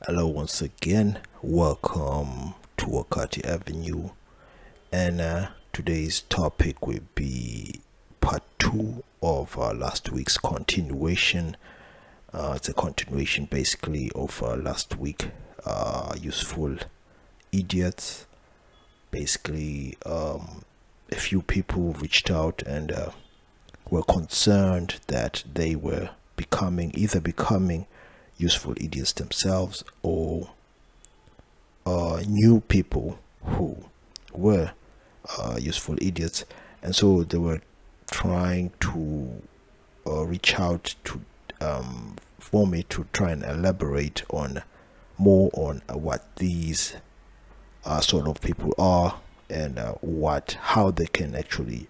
Hello once again, welcome to Wakati Avenue, and today's topic will be part 2 of last week's continuation. It's a continuation basically of last week, useful idiots. Basically, a few people reached out and were concerned that they were becoming useful idiots themselves, or new people who were useful idiots, and so they were trying to reach out to for me to try and elaborate on more on what these sort of people are, and how they can actually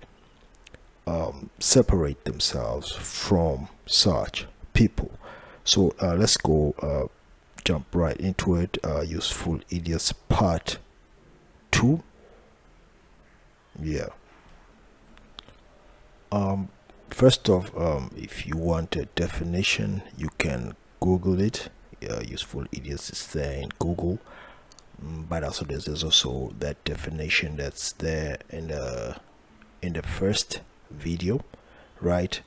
separate themselves from such people. So let's go jump right into it. Useful idiots part 2. Yeah. First off, if you want a definition, you can Google it. Useful idiots is there in Google. But also there's also that definition that's there in the first video, right?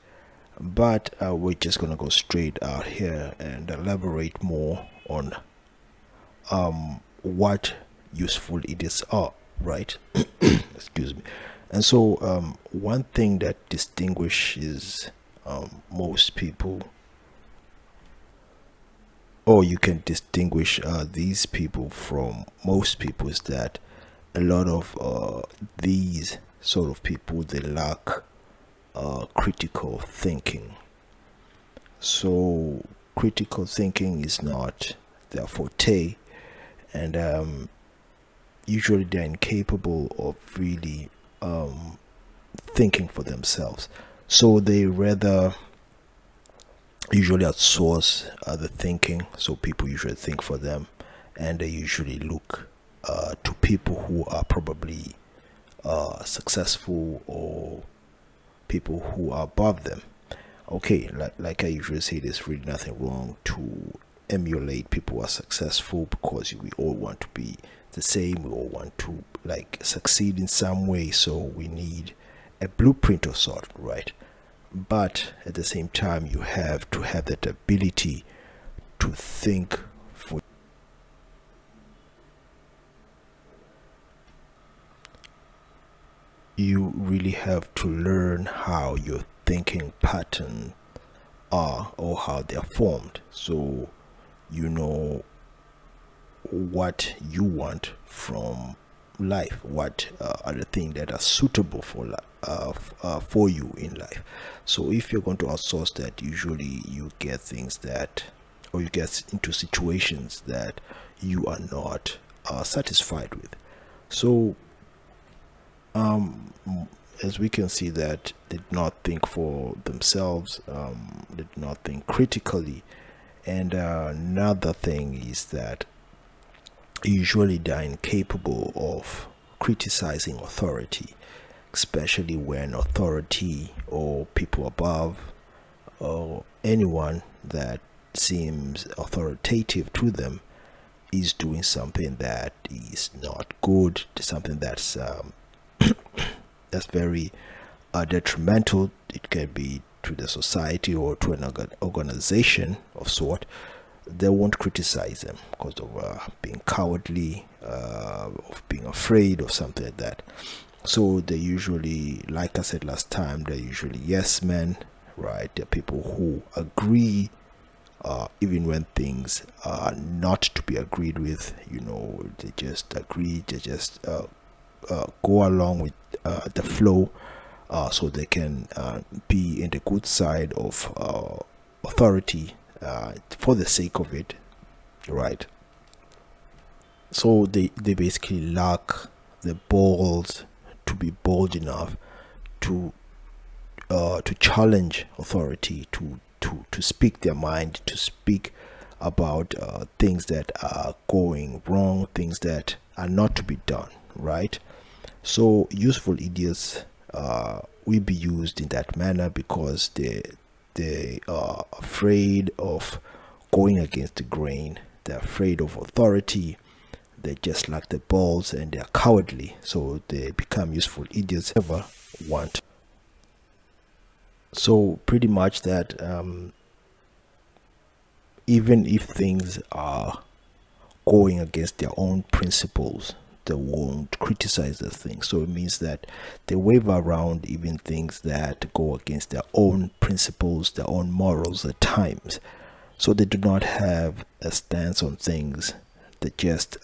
But we're just gonna go straight out here and elaborate more on what useful idiots are, right? Excuse me. And so one thing that distinguishes most people, or you can distinguish these people from most people, is that a lot of these sort of people, they lack critical thinking. So critical thinking is not their forte, and usually they're incapable of really thinking for themselves. So they rather usually outsource the thinking. So people usually think for them, and they usually look to people who are probably successful, or people who are above them. Okay, like I usually say, there's really nothing wrong to emulate people who are successful, because we all want to be the same. We all want to like succeed in some way, so we need a blueprint of sort, right? But at the same time, you have to have that ability to think for you. Really have to learn how your thinking pattern are, or how they are formed, so you know what you want from life, what are the things that are suitable for you in life. So if you're going to outsource that, usually you get things that, or you get into situations that you are not satisfied with. So as we can see, that they did not think for themselves, did not think critically. And another thing is that usually they're incapable of criticizing authority, especially when authority or people above, or anyone that seems authoritative to them, is doing something that is not good, something that's very detrimental. It can be to the society or to an organization of sort. They won't criticize them because of being cowardly, of being afraid, or something like that. So they usually, like I said last time, they're usually yes men, right? They're people who agree even when things are not to be agreed with. They just agree, they just go along with the flow, so they can be in the good side of authority, for the sake of it, right? So they basically lack the balls to be bold enough to challenge authority, to speak their mind, to speak about things that are going wrong, things that are not to be done, right? So useful idiots will be used in that manner, because they are afraid of going against the grain. they're afraid of authority, they just lack the balls, and they're cowardly. So they become useful idiots ever want. So pretty much that even if things are going against their own principles, they won't criticize the thing. So it means that they wave around even things that go against their own principles, their own morals at times. So they do not have a stance on things. They just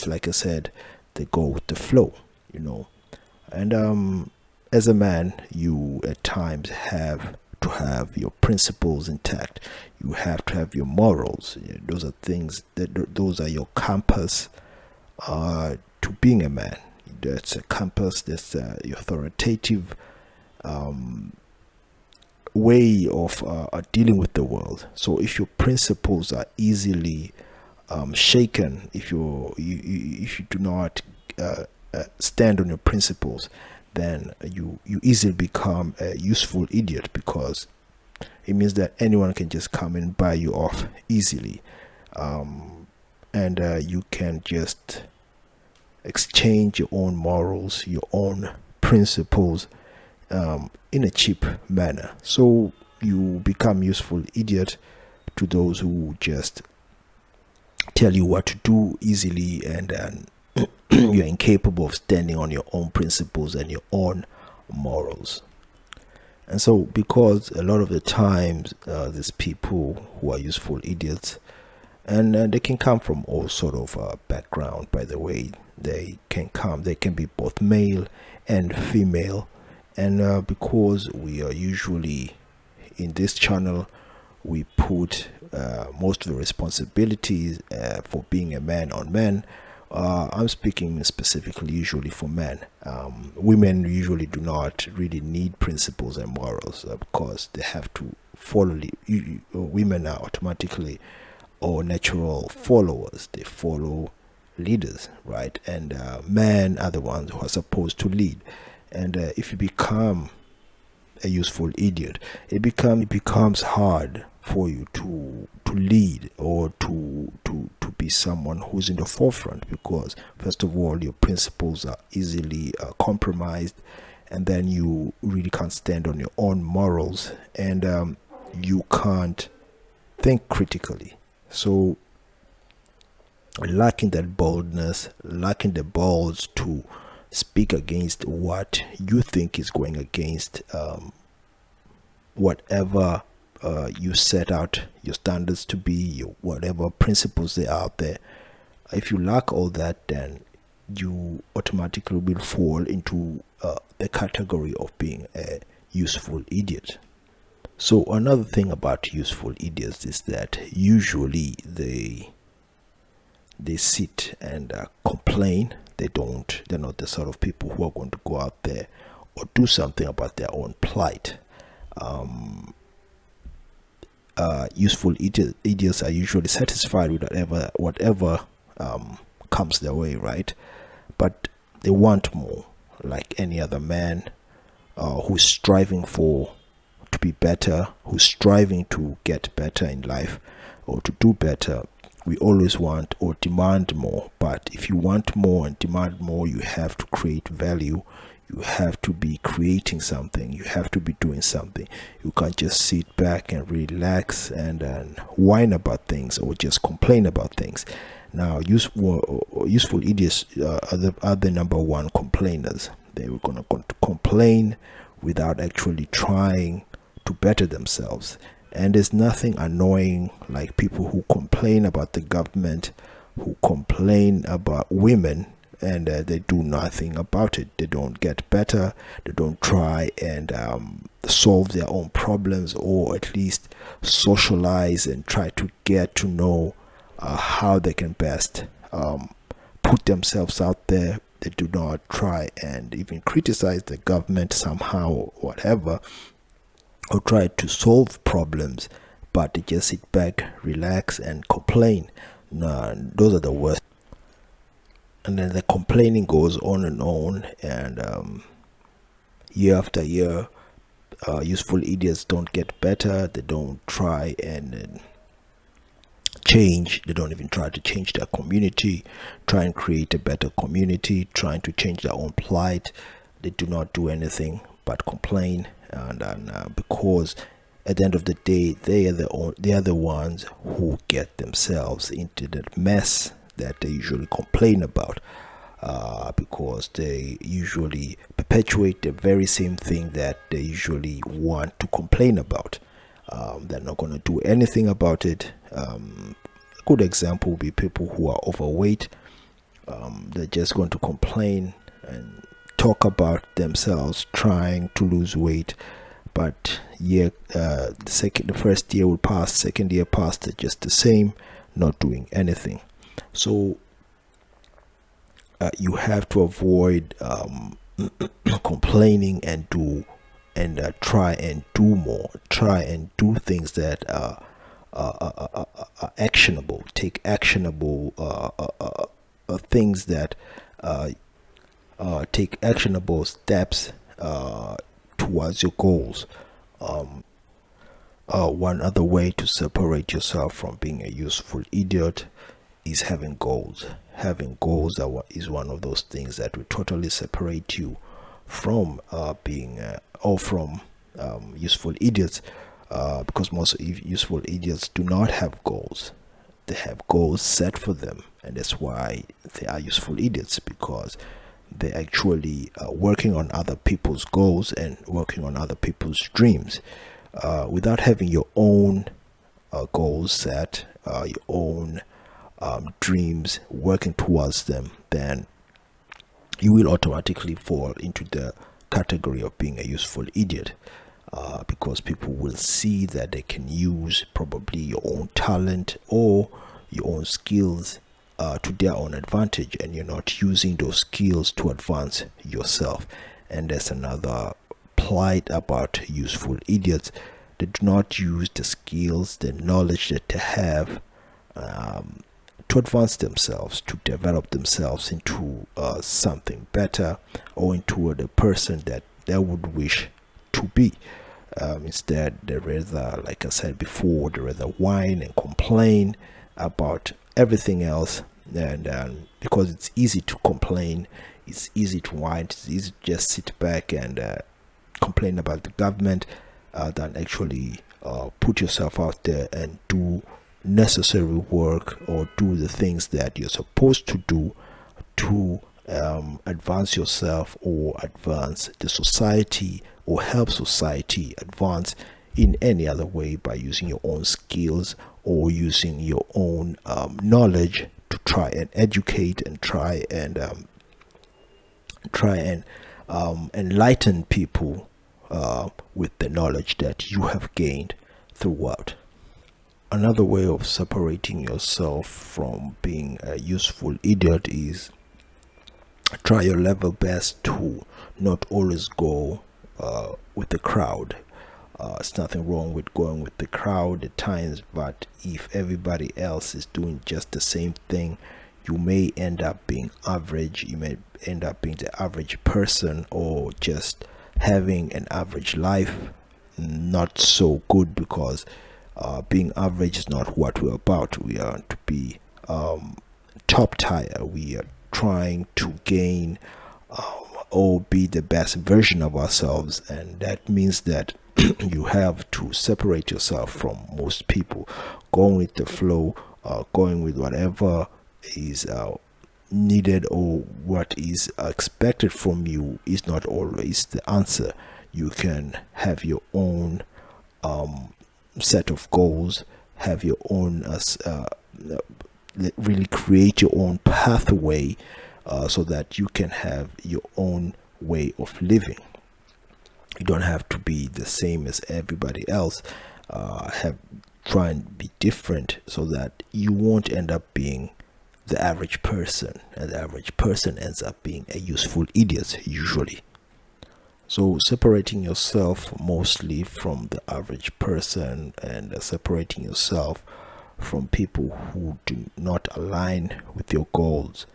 like I said, they go with the flow, you know. And as a man, you at times have to have your principles intact. You have to have your morals. Those are things those are your compass to being a man. That's a compass. That's your authoritative way of dealing with the world. So if your principles are easily shaken, if if you do not stand on your principles, then you easily become a useful idiot, because it means that anyone can just come and buy you off easily, and you can just exchange your own morals, your own principles, in a cheap manner. So you become useful idiot to those who just tell you what to do easily, and you're incapable of standing on your own principles and your own morals. And so, because a lot of the times there's people who are useful idiots, and they can come from all sort of background. By the way, they can be both male and female. And because we are usually in this channel, we put most of the responsibilities for being a man on men. I'm speaking specifically usually for men. Women usually do not really need principles and morals, because they have to follow. Women are automatically or natural followers. They follow leaders, right? And men are the ones who are supposed to lead. And if you become a useful idiot, it becomes hard for you to lead, or to be someone who's in the forefront, because first of all, your principles are easily compromised, and then you really can't stand on your own morals, and you can't think critically. So lacking that boldness, lacking the balls to speak against what you think is going against whatever you set out your standards to be, whatever principles they are out there. If you lack all that, then you automatically will fall into the category of being a useful idiot. So another thing about useful idiots is that usually they sit and complain. They're not the sort of people who are going to go out there or do something about their own plight. Useful idiots are usually satisfied with whatever comes their way, right? But they want more, like any other man who's striving to be better, who's striving to get better in life or to do better. We always want or demand more. But if you want more and demand more, you have to create value. You have to be creating something. You have to be doing something. You can't just sit back and relax and whine about things or just complain about things. Now, useful idiots are the number one complainers. They were going to complain without actually trying to better themselves. And there's nothing annoying like people who complain about the government, who complain about women, and they do nothing about it. They don't get better. They don't try and solve their own problems, or at least socialize and try to get to know how they can best put themselves out there. They do not try and even criticize the government somehow or whatever, or try to solve problems, but they just sit back, relax, and complain. No, those are the worst. And then the complaining goes on, and year after year, useful idiots don't get better. They don't try and change. They don't even try to change their community, try and create a better community, trying to change their own plight. They do not do anything but complain, and because at the end of the day, they are the ones who get themselves into that mess that they usually complain about, because they usually perpetuate the very same thing that they usually want to complain about. They're not going to do anything about it. A good example would be people who are overweight. They're just going to complain and talk about themselves trying to lose weight, but the first year will pass, second year passed, they're just the same, not doing anything. So you have to avoid complaining and try and do more, try and do things that are actionable, take actionable things that take actionable steps towards your goals. One other way to separate yourself from being a useful idiot is having goals. Having goals is one of those things that will totally separate you from being or from useful idiots, because most useful idiots do not have goals. They have goals set for them, and that's why they are useful idiots, because they're actually working on other people's goals and working on other people's dreams. Without having your own goals set, your own dreams, working towards them, then you will automatically fall into the category of being a useful idiot, because people will see that they can use probably your own talent or your own skills to their own advantage, and you're not using those skills to advance yourself. And that's another plight about useful idiots. They do not use the skills, the knowledge that they have to advance themselves, to develop themselves into something better, or into the person that they would wish to be. Instead, they rather, like I said before, they rather whine and complain about everything else, and because it's easy to complain, it's easy to whine, it's easy to just sit back and complain about the government, than actually put yourself out there and do necessary work, or do the things that you're supposed to do to advance yourself, or advance the society, or help society advance in any other way, by using your own skills or using your own knowledge to try and educate and try and enlighten people with the knowledge that you have gained throughout. Another way of separating yourself from being a useful idiot is try your level best to not always go with the crowd. It's nothing wrong with going with the crowd at times, but if everybody else is doing just the same thing, you may end up being average. You may end up being the average person, or just having an average life. Not so good, because being average is not what we're about. We are to be top tier. We are trying to gain or be the best version of ourselves, and that means that you have to separate yourself from most people. Going with the flow, going with whatever is needed or what is expected from you is not always the answer. You can have your own set of goals, have your own really create your own pathway, so that you can have your own way of living. You don't have to be the same as everybody else. Try and be different, so that you won't end up being the average person, and the average person ends up being a useful idiot usually. So separating yourself mostly from the average person, and separating yourself from people who do not align with your goals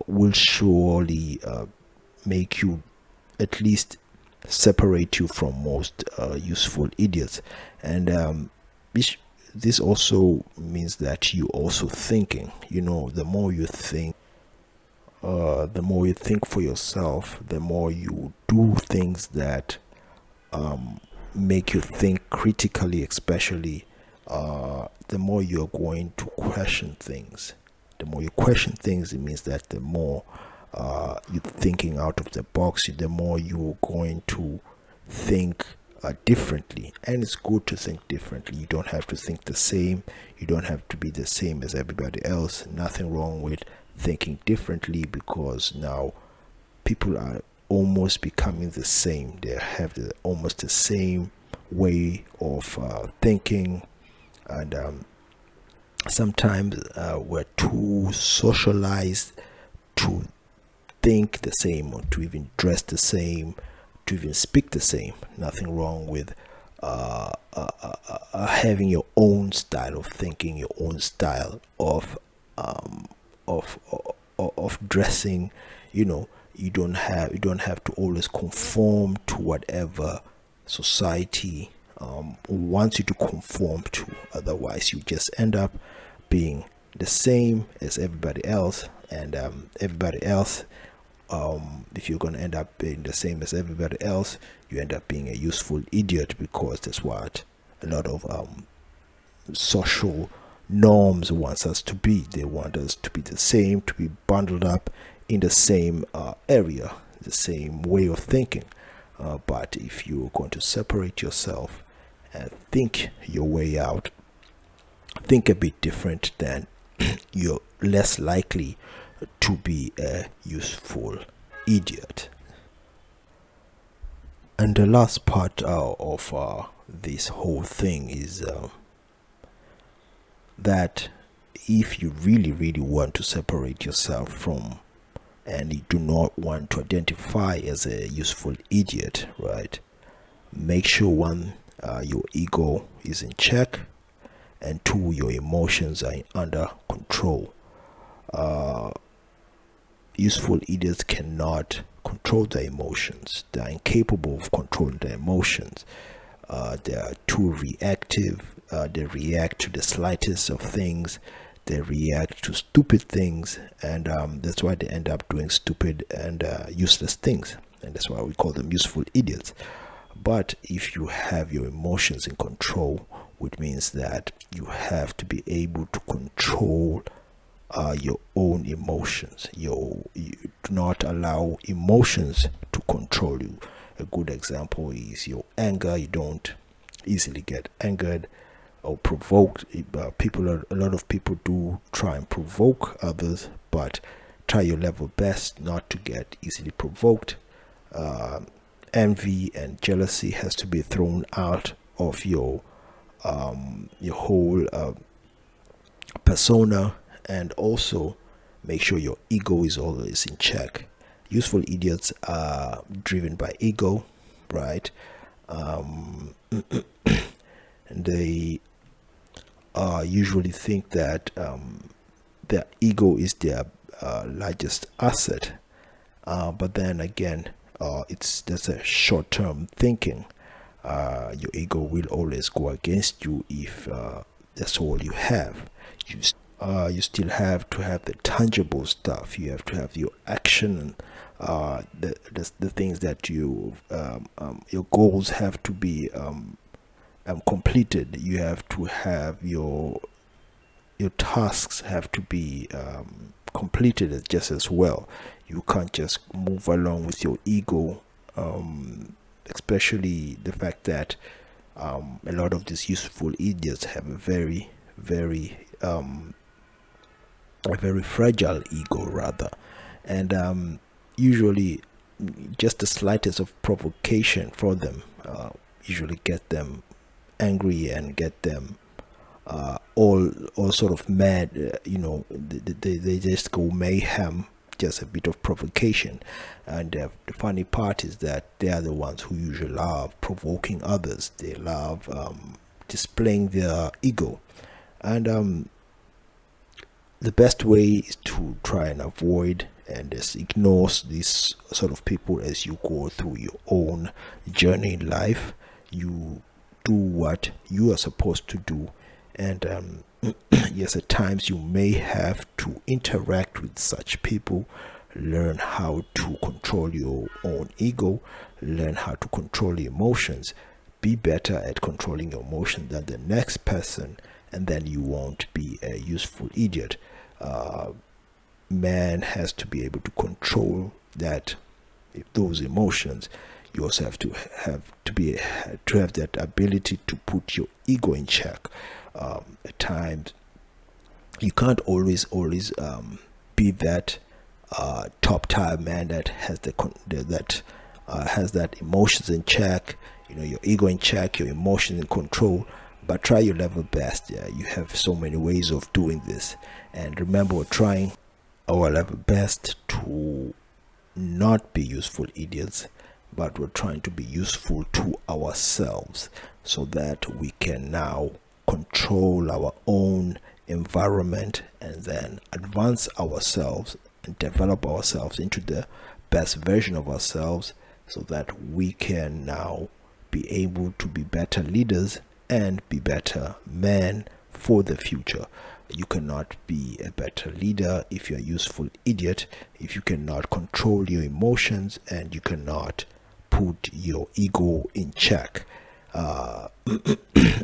will surely make you, at least separate you from most useful idiots. And this also means that you also thinking. The more you think, the more you think for yourself, the more you do things that make you think critically, especially the more you're going to question things. The more you question things, it means that the more you're thinking out of the box, the more you're going to think differently. And it's good to think differently. You don't have to think the same. You don't have to be the same as everybody else. Nothing wrong with thinking differently, because now people are almost becoming the same. They have almost the same way of thinking, and sometimes we're too socialized to think the same, or to even dress the same, to even speak the same. Nothing wrong with having your own style of thinking, your own style of of dressing. You don't have to always conform to whatever society wants you to conform to. Otherwise, you just end up being the same as everybody else, and everybody else. If you're going to end up being the same as everybody else, you end up being a useful idiot, because that's what a lot of social norms wants us to be. They want us to be the same, to be bundled up in the same area, the same way of thinking. But if you're going to separate yourself and think your way out, think a bit different, then you're less likely to be a useful idiot. And the last part of this whole thing is that if you really, really want to separate yourself from, and you do not want to identify as a useful idiot, right? Make sure, one, your ego is in check, and two, your emotions are under control. Useful idiots cannot control their emotions. They are incapable of controlling their emotions. They are too reactive. They react to the slightest of things. They react to stupid things, and that's why they end up doing stupid and useless things. And that's why we call them useful idiots. But if you have your emotions in control, which means that you have to be able to control your own emotions. You do not allow emotions to control you. A good example is your anger. You don't easily get angered or provoked. A lot of people do try and provoke others, but try your level best not to get easily provoked. Envy and jealousy has to be thrown out of your whole persona, and also make sure your ego is always in check. Useful idiots are driven by ego, right? And they usually think that their ego is their largest asset, but then again, that's a short-term thinking. Your ego will always go against you if that's all you have. You still have to have the tangible stuff. You have to have your action, and the things that your goals have to be completed. You have to have your tasks have to be completed just as well. You can't just move along with your ego, especially the fact that a lot of these useful idiots have a very fragile ego, rather, and usually just the slightest of provocation for them usually get them angry and get them all sort of mad. They just go mayhem, just a bit of provocation. And the funny part is that they are the ones who usually love provoking others. They love displaying their ego, and the best way is to try and avoid and just ignore these sort of people as you go through your own journey in life. You do what you are supposed to do, And yes, at times you may have to interact with such people, learn how to control your own ego, learn how to control your emotions, be better at controlling your emotions than the next person, and then you won't be a useful idiot. Man has to be able to control that, those emotions. You also have that ability to put your ego in check. At times you can't always be that top tier man that has has that emotions in check, your ego in check, your emotions in control. But try your level best. Yeah, you have so many ways of doing this, and remember, we're trying our level best to not be useful idiots, but we're trying to be useful to ourselves so that we can now control our own environment and then advance ourselves and develop ourselves into the best version of ourselves, so that we can now be able to be better leaders and be better men for the future. You cannot be a better leader if you're a useful idiot, if you cannot control your emotions and you cannot put your ego in check. A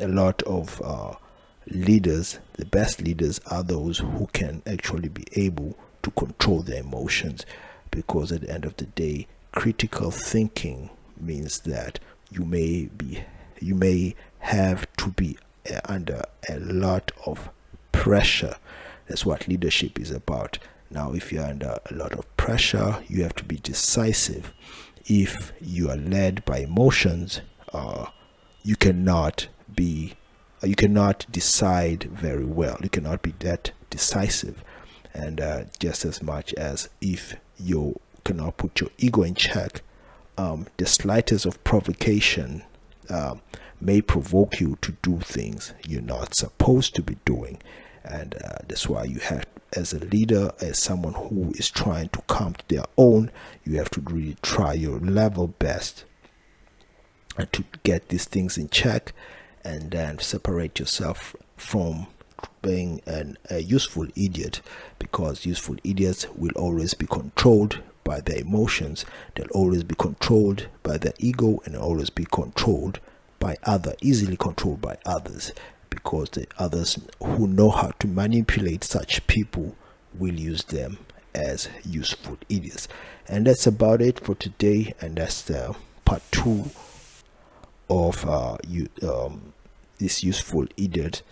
lot of leaders, the best leaders, are those who can actually be able to control their emotions, because at the end of the day, critical thinking means that you may have to be under a lot of pressure. That's what leadership is about. Now, if you're under a lot of pressure, you have to be decisive. If you are led by emotions, you cannot decide very well. You cannot be that decisive. And just as much as if you cannot put your ego in check, the slightest of provocation may provoke you to do things you're not supposed to be doing. And that's why you have, as a leader, as someone who is trying to come to their own, you have to really try your level best to get these things in check, and then separate yourself from being a useful idiot, because useful idiots will always be controlled by their emotions. They'll always be controlled by their ego, and always be controlled by easily controlled by others, because the others who know how to manipulate such people will use them as useful idiots. And that's about it for today, and that's the part 2 of this useful idiot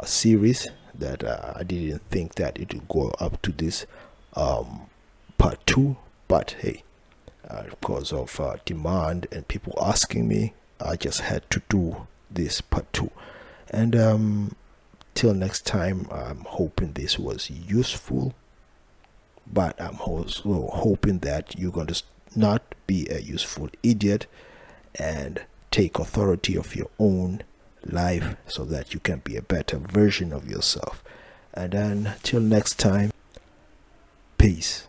series, that I didn't think that it would go up to this part 2, but hey, because of demand and people asking me, I just had to do this part 2. And till next time, I'm hoping this was useful, but I'm also hoping that you're going to not be a useful idiot and take authority of your own life, so that you can be a better version of yourself. And then till next time, peace.